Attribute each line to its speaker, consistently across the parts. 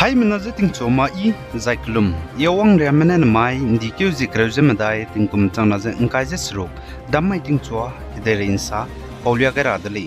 Speaker 1: Hai menaje ting choma I zaiklum yawang remene mai ndikyu zikreuze medai tingkum changnaje ngkaije srok dammai ting chwa iderinsa paulia garadali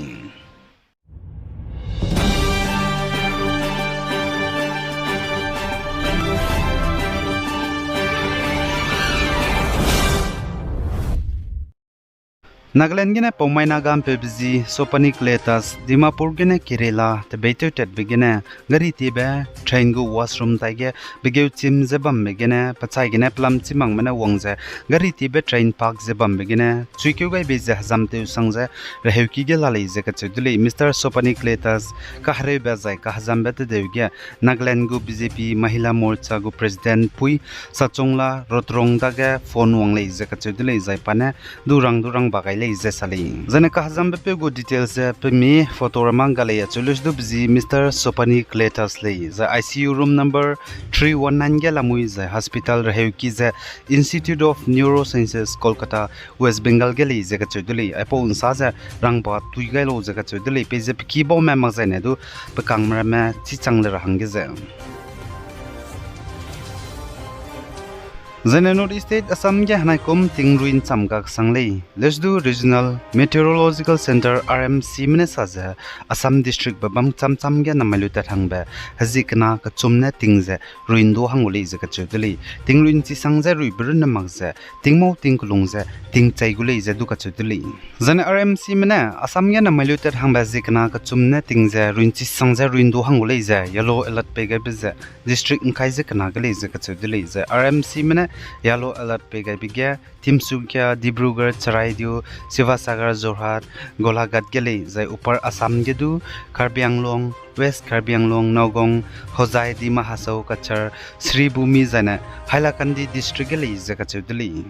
Speaker 1: Nagaland gine Paumai Nagam Pebzi, Sopani Kletas, Dimapur gine Kerala, the Beto Tet begine, Gari Tibe, Train go washroom tige, Begau Tim Zebam begine, Patai gine Plum Timang Mana Wongze, Gari Tibe Train Park Zebam begine, Chukuga Beze Zamte Sangze, Rehuki Gelali Zekatuduli, Mr. Sopani Kletas, Kahre Bezai, Kahzambet Devge, Nagaland go BJP, Mahila Morcha go President Pui, Sachongla, Rotrong Daga, Phone Wongley Zekatuduli, Zaipane, Durang Bagai. Zane kahzam be go details pe me photorama gale chulush du bzi Mr. Sopani Kletas le the ICU room number 319 gela mui the hospital reheuki the Institute of Neurosciences Kolkata West Bengal gele ze ka chuduli apo unsa za rangba tuigailo ze ka chuduli pe je ki bo ma ma zane du pe kangmra ma chi changle rahang ge ze Zene North State Assam ge hanaikum tingruin chamka sanglei Lesdu Regional Meteorological Center RMC Minnesaza Assam District babam chamcham ge namaluta thangba hazikna ka chumna tingze ruindo hanguli ze ka chuduli tingruin chi sangze ruibrun namagze tingmo tingkulungze tingchaigulei ze du ka chuduli Zene RMC mine Assam ge namaluta thangba zikna ka chumna tingze ruin chi sangze ruindo hangulei ze yellow alert pege bize district nkaise kana gele ze ka chuduli ze RMC mine Yellow alert pega bigya Timsugya Dibrugarh Charaidio Sivasagar Jorhat Golaghat gele zai upar Assam gedu Karbi Anglong West Karbi Anglong Nogong Hozai Dima Hasau Kachar Sri Bhumi zana Hailakandi district gele zakachudli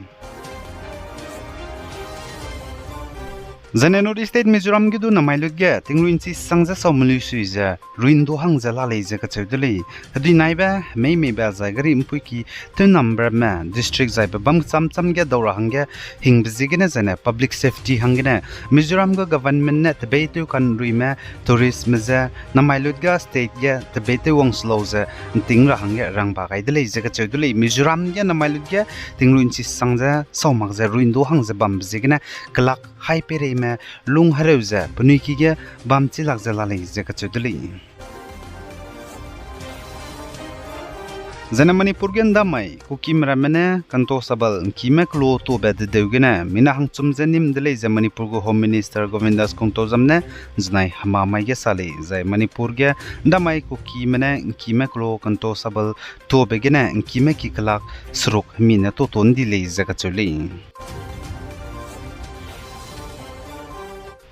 Speaker 1: Zane North State Mizoram gidu namailugya tingruin chi sangza somuli suiza ruindo hangza lalei ze ka chudli hadi naiba mei ba zagari impuki to number man district zaiba bam cham ge dawra hangya hingbzigene zane public safety hangene Mizoram go government ne tbetu kan ruima tourism za namailugya state ge tbetu wongsloze tingra hangya rangba gaidle ze ka chudli Mizoram ge namailugya tingruin chi sangza somagza ruindo hangza bam bzigene klak hai pere lung hareuza puniki ge bamchi lagza lalei ze ka chudli Zana Manipur gen damai kukim ramene kanto sabal kimek lo to bed deugena mina hang chumzenim dele ze Manipur go home minister Govindas kongto zamne znai hama mai ge sale zai Manipur ge damai kukimene kimek lo kanto sabal to begena kimek ki klak srok mina to ton dile ze ka chuli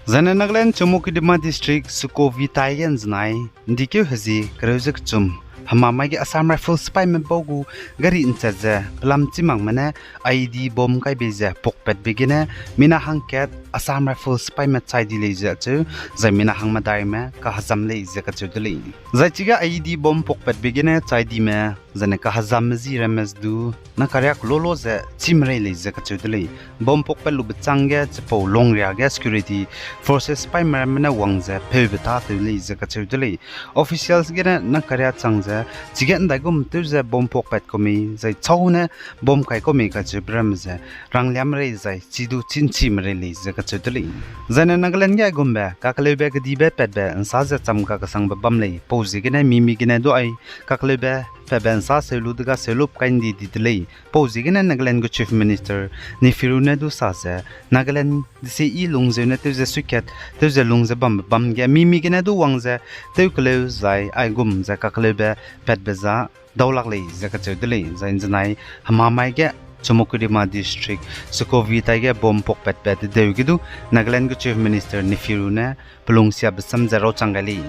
Speaker 1: Zana Nagaland Chumukidima district Sukovi Taiyan znai ndikyo hazi kreuzik chum Hamama ge Assam Rifle Spy membogu gari inchaza plam chimang mana ID bom kai beja pokpet begine mina hangket Assam Rifle Spy ma chai di leja chu zai mina hang ma dai ma ka hazam le je ka chudli zai chiga ID bom pokpet begine chai di ma zane ka hazam zi rames du na karyak lolo ze chimre le je ka chudli bom pokpet lu bchangge chpo long ria ge security forces spy ma mana wangza phebta le je ka chudli officials ge na karya changza Chigen dagum tuze bom pokpet komi zai chawne bom kai komi ka chibram ze rangliam re zai chidu chinchi mre le ze ka chudli zana Nagaland ga gumba kaklebe ga dibe petbe ansa za chamka ka sang bam le pozi gene mimi gene do ai kaklebe Faban sa seludga selup kandi ditlei pozi gene Nagaland go chief minister ni firune du sa ze Nagaland disi I lungze ne tuze suket tuze lungze bam ga mimi gene du wangze tukle zai ai gum za kaklebe petbeza dawlaklei ze ka chudli zain zanai hamamai ge Chumukidima district Sukovi Taiga bom pokpet pet deugidu Nagaland go chief minister ni firune plungsia besam zaro changali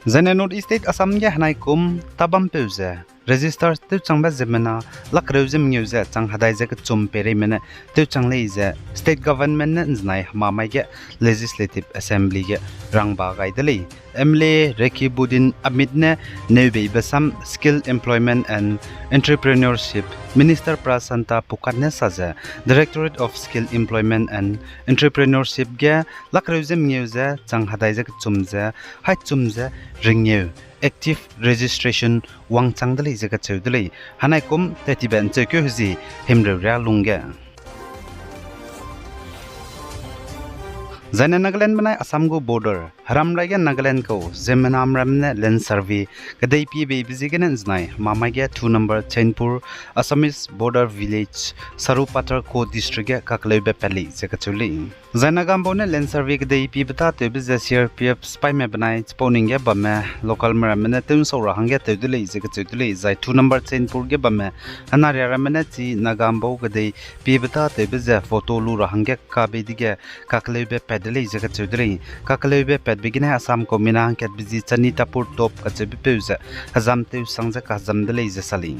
Speaker 1: Zane North State Assam ge hanaikum tabam peuze register tu changba zemena lakrewzem ngeuze chang hadai je chum pere mena tu changlei je state government na znai mamai ge legislative assembly ge rangba gaidali emle rekibudin amidne neubei basam skill employment and entrepreneurship minister prasanta pukatne saja directorate of skill employment and entrepreneurship ge lakrewzem ngeuze chang hadai je chumje hai chumje ringneu active registration wang changdali jaga chudali hanai kum tetiben chekyo huzi himrura lungge Zane Nagaland banai Assam go border haram raiga Nagaland ko Zeme ramne land survey kadai pi be bizigen znai mamai ge 2 number Chainpur Assamese border village Sarupatar ko district ge kaklebe pali jaga chuli Zana gambone land survey kadai pi bata te biz CRPF spy me banai spawning ge bamme local ramne tem so rahang ge tedule jaga chudule zai 2 number Chainpur ge bamme anari ramne chi nagambo kadai pi bata te biz photo lu rahang ge ka be dige kaklebe pedali jaga chudule kaklebe begine Assam ko minang ket bizi chani tapur top ka chebi peuza hazam te sangja ka jamdele je sali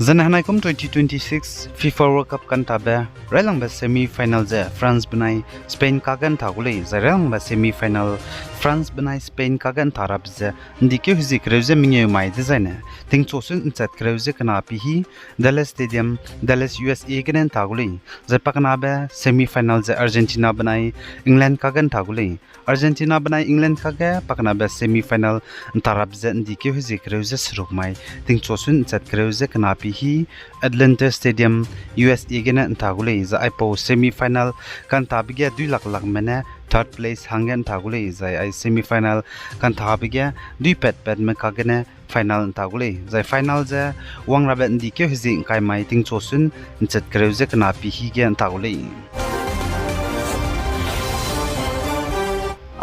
Speaker 1: Zanhanaikum 2026 FIFA World Cup kan tabe railang ba semi final je France banai Spain ka gan thagule zarang ba semi final France banai Spain ka gan tharap je ndike huzi kreuze minge mai design ting chosun chat kreuze kana pi hi Dallas Stadium Dallas USA gan thagule zapakna ba semi final je Argentina banai England ka gan thagule Argentina banai England ka ga pakna ba semi final tarap je ndike huzi kreuze suruk mai ting chosun chat kreuze kana hi Atlanta Stadium USA gena thagule za ipo semi final kan tabige 2 lakh mena third place hangen thagule za I semi final kan tabige 2 pet me kagene final thagule za final za wangra ben dike hizi kai mai ting chosun chat kreuze kana pi hi gen thagule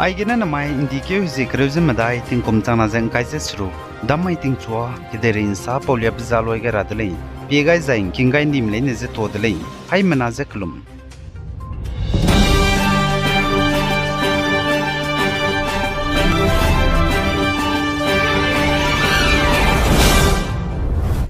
Speaker 1: ai gena na mai indike hizi kreuze madai ting komchana jeng kaise suru damai ting chua kiderin sa polia bizaloi ga radlei pegai zain kingai nimle ne je todlei hai manaje klum